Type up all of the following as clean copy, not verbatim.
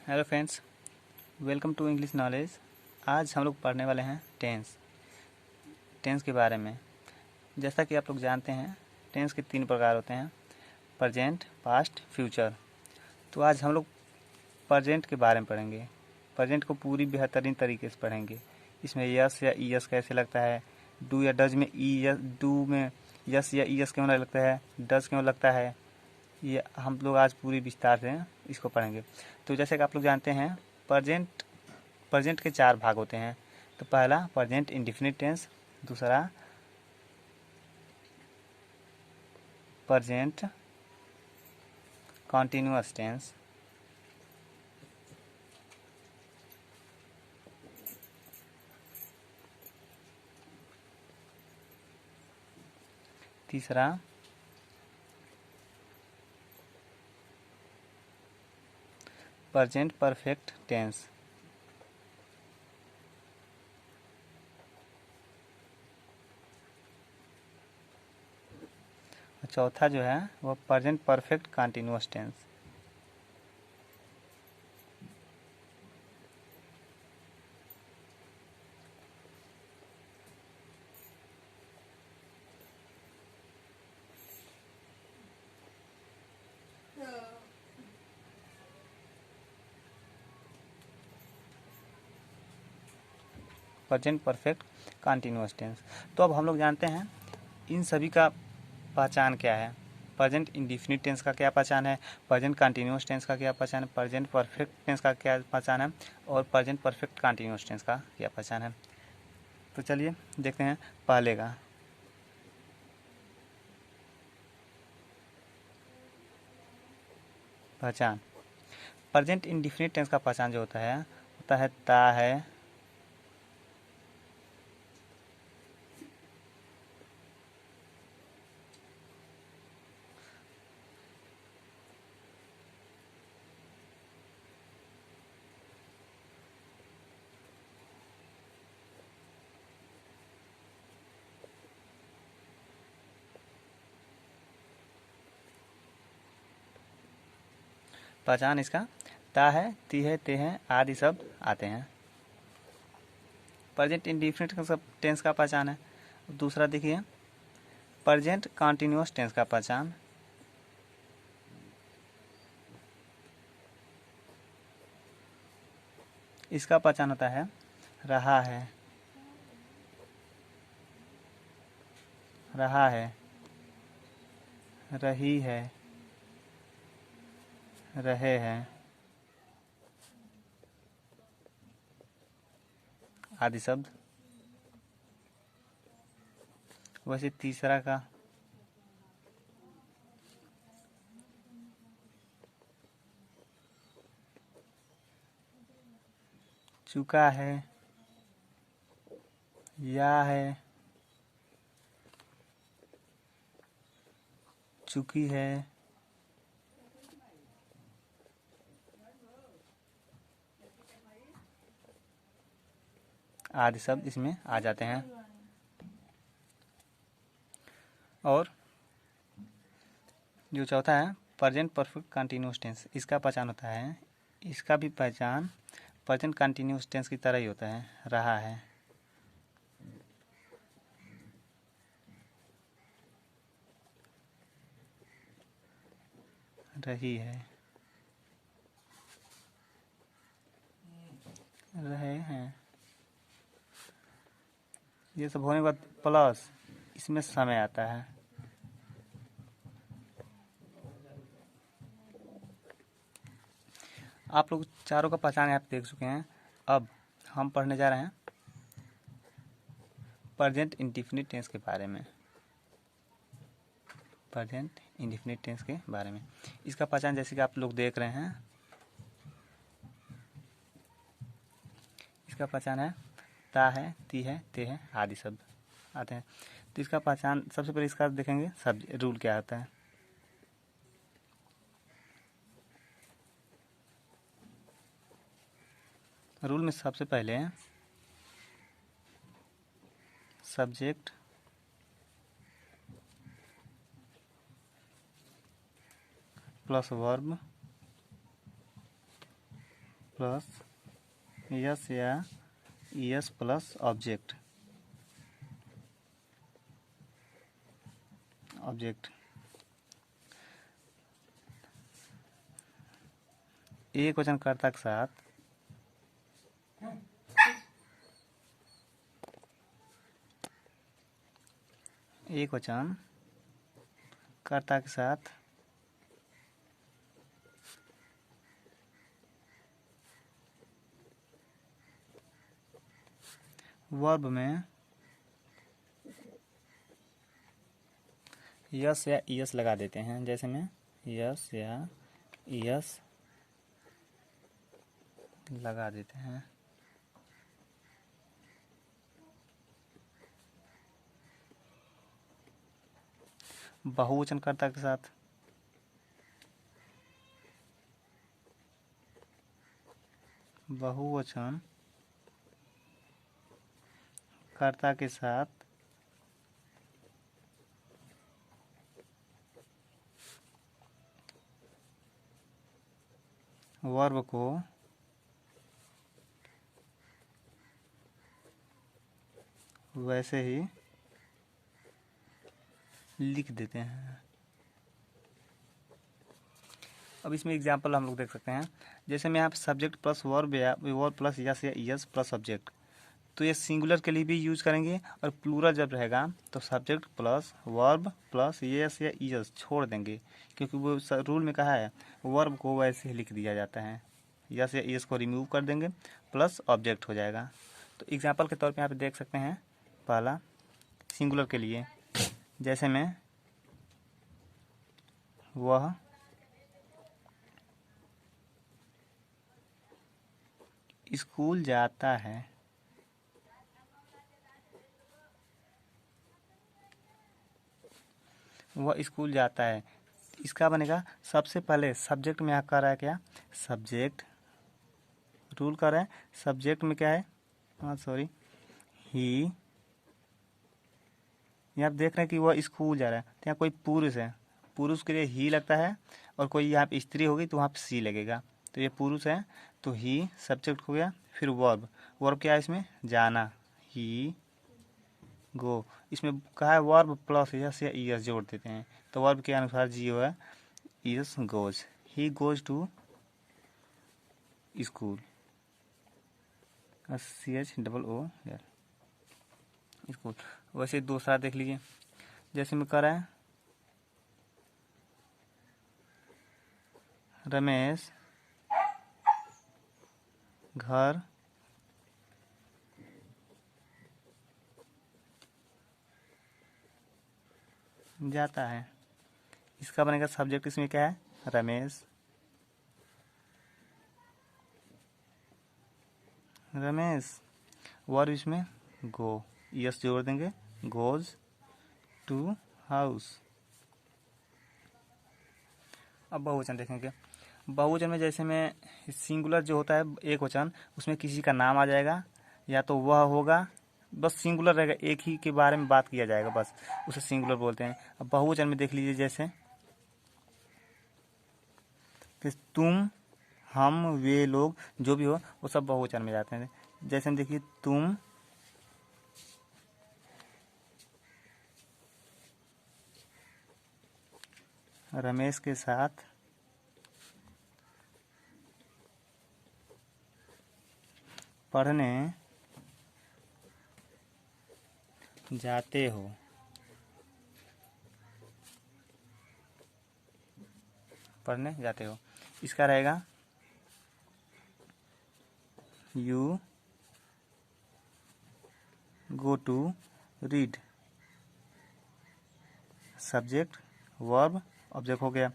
Hello friends, welcome to English knowledge. आज हम लोग पढ़ने वाले हैं टेंस के बारे में। जैसा कि आप लोग जानते हैं, टेंस के 3 प्रकार होते हैं: प्रेजेंट, पास्ट, फ्यूचर। तो आज हम लोग प्रेजेंट के बारे में पढ़ेंगे। प्रेजेंट को पूरी बेहतरीन तरीके से पढ़ेंगे। इसमें यस या ई एस कैसे लगता है, डू या डज में डू में यस या ई एस क्यों नहीं लगता है, डज क्यों लगता है, ये हम लोग आज पूरी विस्तार से इसको पढ़ेंगे। तो जैसे कि आप लोग जानते हैं, प्रेजेंट के 4 भाग होते हैं। तो पहला प्रेजेंट इंडेफिनिट टेंस, दूसरा प्रेजेंट कॉन्टिन्यूअस टेंस, तीसरा प्रेजेंट परफेक्ट टेंस, और चौथा जो है वो present perfect continuous tense. Present perfect continuous tense. तो अब हम लोग जानते हैं इन सभी का पहचान क्या है। प्रेजेंट इंडेफिनिट टेंस का क्या पहचान है, प्रेजेंट कंटिन्यूअस टेंस का क्या पहचान है, प्रेजेंट परफेक्ट टेंस का क्या पहचान है, और प्रेजेंट परफेक्ट कंटिन्यूअस टेंस का क्या पहचान है। तो चलिए देखते हैं पहले का। पहचान प्रेजेंट इंडेफिनिट टेंस का पहचान जो होता है ता है, पहचान इसका ता है, ती है, ते हैं आदि शब्द आते हैं। प्रेजेंट इंडेफिनिट टेंस का पहचान है। दूसरा देखिए प्रेजेंट कंटिन्यूअस टेंस का पहचान। इसका पहचान होता है रहा है, रहा है, रही है, रहे हैं आदि शब्द। वैसे तीसरा का चुका है, या है, चुकी है आदि शब्द इसमें आ जाते हैं। और जो चौथा है प्रेजेंट परफेक्ट कंटिन्यूअस टेंस, इसका पहचान होता है, इसका भी पहचान प्रेजेंट कंटिन्यूअस टेंस की तरह ही होता है। रहा है, रही है, रहे हैं, ये सब होने के बाद प्लस इसमें समय आता है। आप लोग चारों का पहचान आप देख चुके हैं। अब हम पढ़ने जा रहे हैं प्रेजेंट इंडेफिनिट टेंस के बारे में। प्रेजेंट इंडेफिनिट टेंस के बारे में इसका पहचान जैसे कि आप लोग देख रहे हैं, इसका पहचान है ता है, ती है, ते है आदि शब्द आते हैं। तो इसका पहचान सबसे पहले इसका देखेंगे सब रूल क्या होता है। रूल में सबसे पहले subject plus verb plus es या यस प्लस ऑब्जेक्ट एक वचन कर्ता के साथ एक वचन कर्ता के साथ वर्ब में यस या यस लगा देते हैं। जैसे में यस या यस लगा देते हैं। बहुवचन कर्ता के साथ बहुवचन कर्ता के साथ वर्ब को वैसे ही लिख देते हैं। अब इसमें एग्जाम्पल हम लोग देख सकते हैं। जैसे में यहाँ पे सब्जेक्ट प्लस वर्ब या वर्ब प्लस यस या यस प्लस सब्जेक्ट, तो ये सिंगुलर के लिए भी यूज करेंगे और प्लूरल जब रहेगा तो subject plus verb plus es या यस छोड़ देंगे, क्योंकि वो रूल में कहा है वर्ब को वैसे ही लिख दिया जाता है। यस या यस को रिमूव कर देंगे प्लस ऑब्जेक्ट हो जाएगा। तो एग्जाम्पल के तौर पे यहाँ पे देख सकते हैं। पहला सिंगुलर के लिए, जैसे में वह स्कूल जाता है, वह स्कूल जाता है। इसका बनेगा सबसे पहले सब्जेक्ट में यहाँ कर रहा है क्या, सब्जेक्ट रूल कर रहा है। सब्जेक्ट में क्या है, ही। यहाँ देख रहे हैं कि वह स्कूल जा रहा है, तो यहाँ कोई पुरुष है, पुरुष के लिए ही लगता है, और कोई यहाँ पे स्त्री होगी तो वहाँ पे सी लगेगा। तो ये पुरुष है तो ही सब्जेक्ट हो गया। फिर वर्ब, वर्ब क्या है इसमें, जाना, ही गो। इसमें कहा है वर्ब प्लस यस या यस जोड़ देते हैं, तो वर्ब के अनुसार जीओ है es goes, he goes to school, CHOO school. वैसे दूसरा देख लीजिए, जैसे में कर रहा है रमेश घर जाता है। इसका बनेगा सब्जेक्ट इसमें क्या है, रमेश, वर्ब इसमें गो, यस जोड़ देंगे, गोज टू हाउस। अब बहुवचन देखेंगे। बहुवचन में जैसे में सिंगुलर जो होता है एक वचन, उसमें किसी का नाम आ जाएगा या तो वह होगा, बस सिंगुलर रहेगा, एक ही के बारे में बात किया जाएगा, बस उसे सिंगुलर बोलते हैं। अब बहुवचन में देख लीजिए, जैसे कि तुम, हम, वे लोग, जो भी हो वो सब बहुवचन में जाते हैं। जैसे हम देखिए, तुम रमेश के साथ पढ़ने जाते हो, पढ़ने जाते हो। इसका रहेगा you go to read, subject verb object हो गया।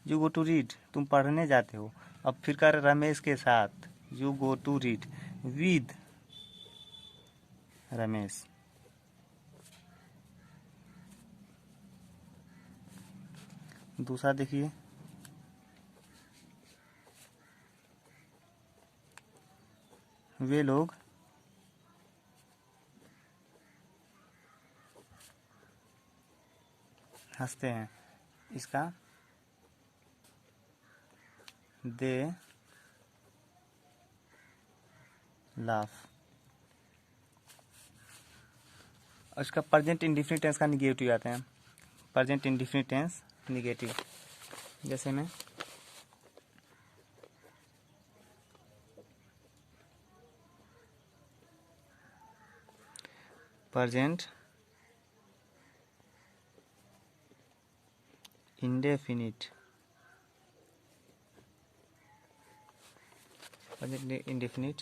यू गो टू रीड, तुम पढ़ने जाते हो। अब फिर कर रमेश के साथ, you go to read with Ramesh. दूसरा देखिए, वे लोग हंसते हैं। इसका दे लाफ। और इसका प्रेजेंट इंडेफिनिट टेंस का निगेटिव आते हैं। प्रेजेंट इंडेफिनिट टेंस निगेटिव, जैसे में present indefinite, present indefinite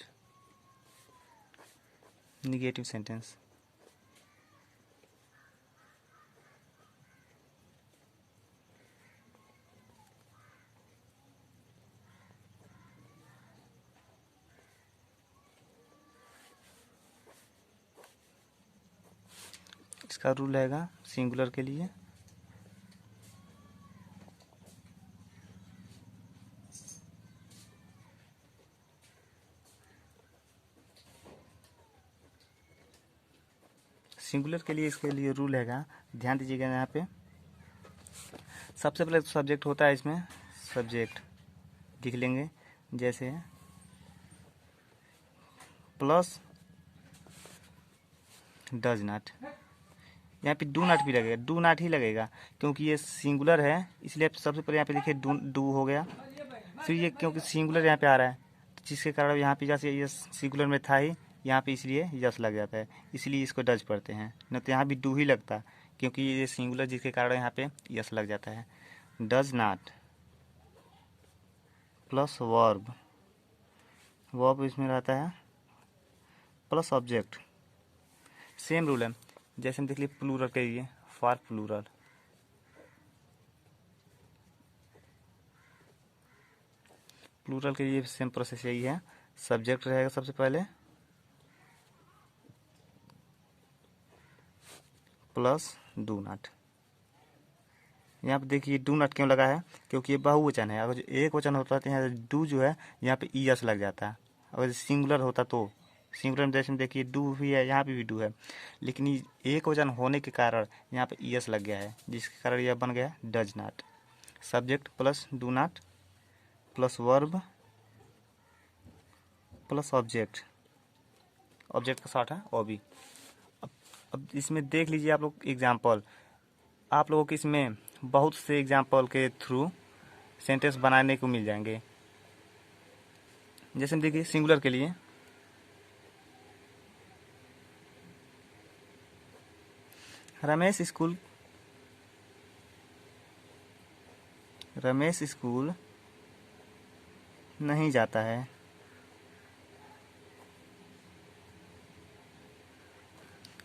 negative sentence. इसका रूल रहेगा सिंगुलर के लिए इसके लिए रूल हैगा, ध्यान दीजिएगा। यहाँ पे सबसे पहले सब्जेक्ट होता है, इसमें सब्जेक्ट लिख लेंगे, जैसे प्लस डज नॉट। यहाँ पे डू नॉट भी लगेगा, डू नॉट ही लगेगा क्योंकि ये सिंगुलर है, इसलिए सबसे पहले यहाँ पे देखिए डू हो गया। फिर ये क्योंकि सिंगुलर यहाँ पे आ रहा है, जिसके कारण यहाँ पे जैसे ये सिंगुलर में था ही, यहाँ पे इसलिए यस लग जाता है, इसलिए इसको डज पढ़ते हैं। न तो यहाँ भी डू ही लगता क्योंकि ये सिंगुलर जिसके कारण यहाँ पे यस लग जाता है। Does not plus verb, verb इसमें रहता है प्लस ऑब्जेक्ट। सेम रूल है, जैसे हम देख लीजिए प्लूरल के लिए फॉर प्लूरल, प्लूरल के लिए सेम प्रोसेस यही है। सब्जेक्ट रहेगा सबसे पहले प्लस डू नॉट। यहाँ पे देखिए डू नॉट क्यों लगा है, क्योंकि ये बहुवचन है। अगर जो एक वचन होता है तो यहाँ डू जो है यहाँ पे ई एस लग जाता है। अगर सिंगुलर होता तो सिंगुलर में जैसे देखिए डू भी है, यहाँ पे भी डू है, लेकिन एक वचन होने के कारण यहाँ पे ई एस लग गया है, जिसके कारण यह बन गया does not. Subject plus do not plus verb plus object, object का शॉर्ट है ओबी। अब इसमें देख लीजिए आप लोग एग्जाम्पल, आप लोगों को इसमें बहुत से एग्जाम्पल के थ्रू सेंटेंस बनाने को मिल जाएंगे। जैसे देखिए सिंगुलर के लिए रमेश स्कूल नहीं जाता है।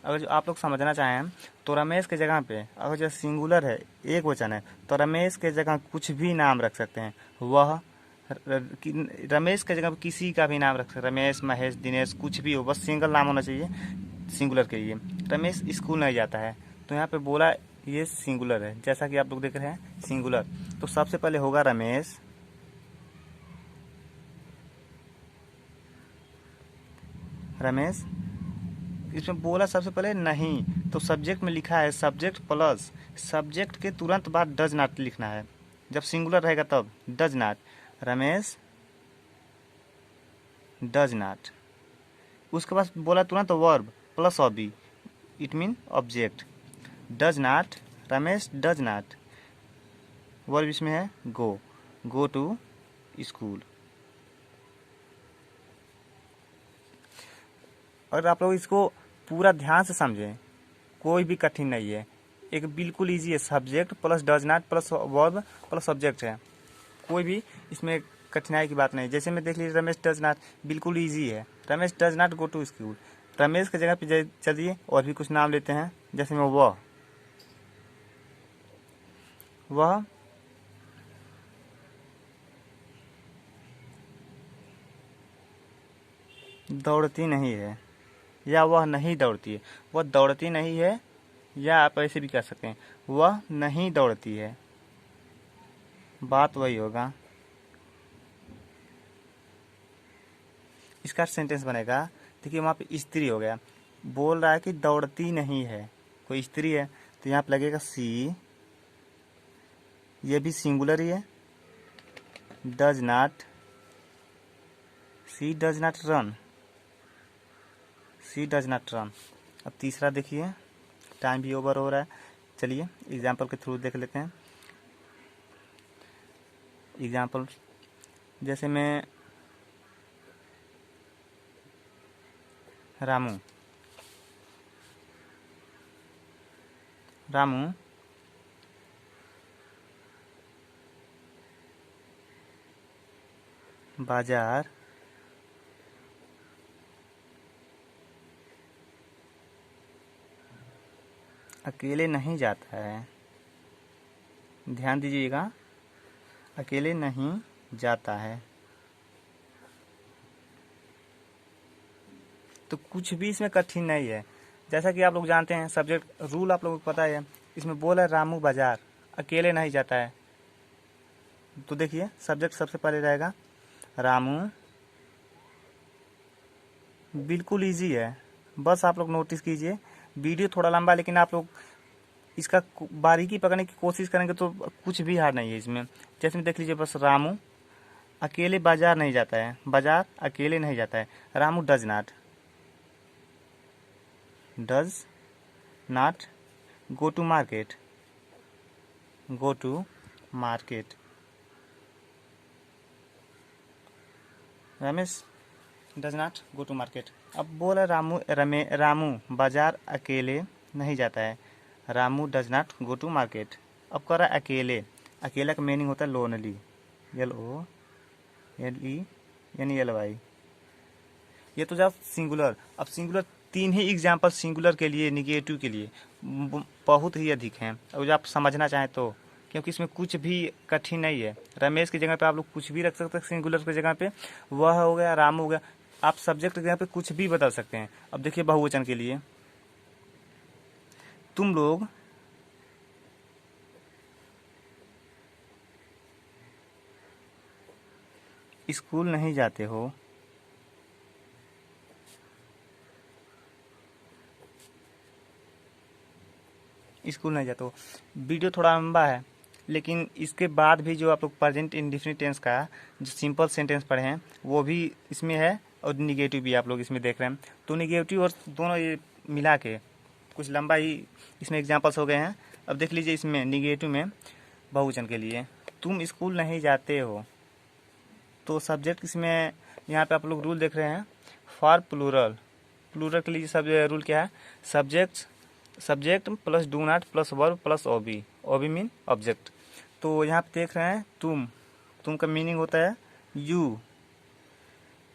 अगर जो आप लोग समझना चाहें तो रमेश के जगह पे अगर जो सिंगुलर है, एक वचन है, तो रमेश के जगह कुछ भी नाम रख सकते हैं। वह रमेश के जगह पे किसी का भी नाम रख सकते हैं, रमेश, महेश, दिनेश, कुछ भी हो, बस सिंगल नाम होना चाहिए सिंगुलर के लिए। रमेश स्कूल नहीं जाता है, तो यहाँ पे बोला ये सिंगुलर है, जैसा कि आप लोग देख रहे हैं सिंगुलर, तो सबसे पहले होगा रमेश, इसमें बोला सबसे पहले नहीं, तो सब्जेक्ट में लिखा है सब्जेक्ट प्लस, सब्जेक्ट के तुरंत बाद डज नॉट लिखना है। जब सिंगुलर रहेगा तब does not, Ramesh does not. उसके बाद बोला तुरंत verb plus ob, it mean object. Does not, Ramesh does not, verb इसमें है गो टू स्कूल। अगर आप लोग इसको पूरा ध्यान से समझें, कोई भी कठिन नहीं है, एक बिल्कुल इजी है। Subject plus does not plus verb plus subject है, कोई भी इसमें कठिनाई की बात नहीं। जैसे मैं देख लीजिए रमेश डज नॉट, बिल्कुल इजी है। Ramesh does not go to school, Ramesh की जगह पे चलिए और भी कुछ नाम लेते हैं, जैसे में वह दौड़ती नहीं है, या वह नहीं दौड़ती है। वह दौड़ती नहीं है, या आप ऐसे भी कह सकते हैं वह नहीं दौड़ती है, बात वही होगा। इसका सेंटेंस बनेगा, देखिए वहाँ पे स्त्री हो गया, बोल रहा है कि दौड़ती नहीं है, कोई स्त्री है, तो यहाँ पे लगेगा सी, ये भी सिंगुलर ही है। Does not, she does not run, she does not run. अब तीसरा देखिए, टाइम भी ओवर हो रहा है, चलिए एग्जाम्पल के थ्रू देख लेते हैं। एग्जाम्पल जैसे मैं रामू बाजार अकेले नहीं जाता है। ध्यान दीजिएगा, अकेले नहीं जाता है। तो कुछ भी इसमें कठिन नहीं है। जैसा कि आप लोग जानते हैं, सब्जेक्ट रूल आप लोगों को पता है। इसमें बोला है रामू बाजार अकेले नहीं जाता है, तो देखिए सब्जेक्ट सबसे पहले रहेगा रामू। बिल्कुल इजी है, बस आप लोग नोटिस कीजिए। वीडियो थोड़ा लंबा है, लेकिन आप लोग इसका बारीकी पकड़ने की कोशिश करेंगे तो कुछ भी हार नहीं है इसमें। जैसे में देख लीजिए, बस रामू अकेले बाजार नहीं जाता है, बाजार अकेले नहीं जाता है। Ramu does not go to market. Ramesh does not go to market. अब बोला रामू बाजार अकेले नहीं जाता है। Ramu does not go to market. अब कर रहा है अकेले। अकेला का मीनिंग होता है लोनली, LONELY। ये तो जब सिंगुलर। अब सिंगुलर 3 ही एग्जाम्पल सिंगुलर के लिए, निगेटिव के लिए बहुत ही अधिक हैं। और आप समझना चाहें तो, क्योंकि इसमें कुछ भी कठिन नहीं है। रमेश की जगह पे आप लोग कुछ भी रख सकते हैं सिंगुलर की जगह पे। वह हो गया, राम हो गया। आप सब्जेक्ट की जगह पे कुछ भी बदल सकते हैं। अब देखिए बहुवचन के लिए, तुम लोग स्कूल नहीं जाते हो। स्कूल नहीं जाते हो। वीडियो थोड़ा लंबा है, लेकिन इसके बाद भी जो आप लोग प्रेजेंट इंडेफिनिट टेंस का जो सिंपल सेंटेंस पढ़े हैं वो भी इसमें है, और निगेटिव भी आप लोग इसमें देख रहे हैं। तो निगेटिव और दोनों ये मिला के कुछ लंबा ही इसमें एग्जांपल्स हो गए हैं। अब देख लीजिए, इसमें निगेटिव में बहुवचन के लिए तुम स्कूल नहीं जाते हो, तो सब्जेक्ट इसमें यहाँ पे आप लोग रूल देख रहे हैं फॉर प्लूरल के लिए। सब रूल क्या है, subject plus do not plus verb plus OB mean object. तो यहाँ पे देख रहे हैं तुम का मीनिंग होता है यू।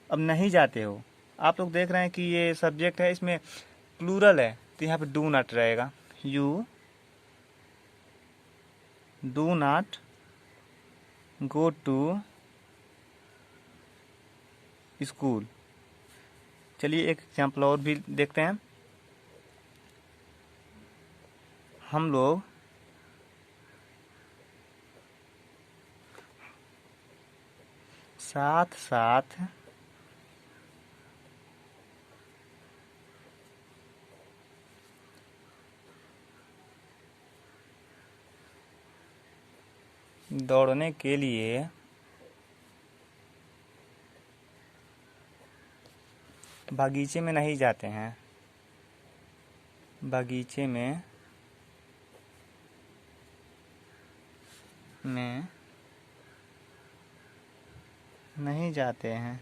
अब नहीं जाते हो, आप लोग देख रहे हैं कि ये सब्जेक्ट है, इसमें प्लूरल है, तो यहाँ पे डू नॉट रहेगा। You do not go to school. चलिए एक एग्जाम्पल और भी देखते हैं। हम लोग साथ साथ दौड़ने के लिए बगीचे में नहीं जाते हैं। बगीचे में नहीं जाते हैं।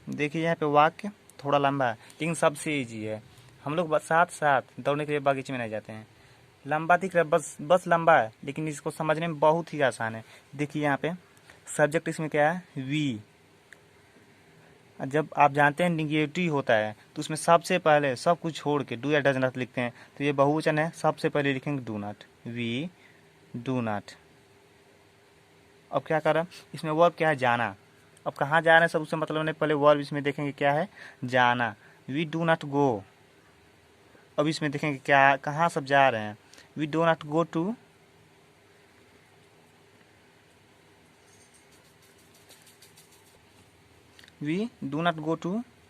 देखिए यहाँ पे वाक्य थोड़ा लंबा है, लेकिन सबसे इजी है। हम लोग साथ साथ दौड़ने के लिए बगीचे में नहीं जाते हैं। लंबा दिख रहा है, बस लंबा है, लेकिन इसको समझने में बहुत ही आसान है। देखिए यहाँ पे सब्जेक्ट इसमें क्या है, वी। जब आप जानते हैं निगेटिव होता है तो उसमें सबसे पहले सब कुछ छोड़ के डू या डज नॉट लिखते हैं। तो ये बहुवचन है, सबसे पहले लिखेंगे do not, we do not. अब क्या कर रहा है, इसमें वर्ब क्या है, जाना। अब कहाँ जा रहे हैं सब उससे मतलब नहीं, पहले वर्ब इसमें देखेंगे क्या है, जाना। We do not go. अब इसमें देखेंगे क्या, कहाँ सब जा रहे हैं। We do not go to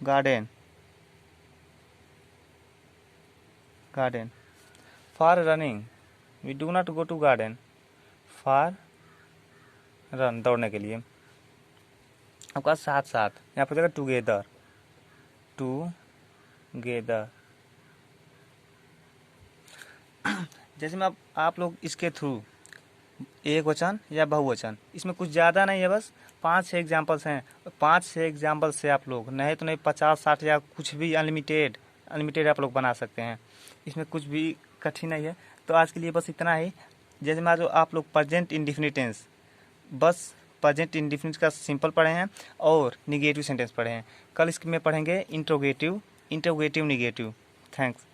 garden. For running, we do not go to garden for run, दौड़ने के लिए। आपका साथ साथ, यहाँ पर देखा टुगेदर, टूगेदर। जैसे में आप लोग इसके थ्रू एक वचन या बहुवचन, इसमें कुछ ज़्यादा नहीं है, बस 5-6 एग्जाम्पल्स हैं। 5-6 एग्जाम्पल से आप लोग नहीं तो नहीं 50-60 या कुछ भी अनलिमिटेड आप लोग बना सकते हैं। इसमें कुछ भी कठिन नहीं है। तो आज के लिए बस इतना ही। जैसे मान लो आप लोग प्रेजेंट इंडेफिनिट टेंस, बस प्रेजेंट इंडेफिनिट का सिंपल पढ़े हैं और निगेटिव सेंटेंस पढ़े हैं। कल इसमें पढ़ेंगे इंट्रोगेटिव निगेटिव। थैंक्स।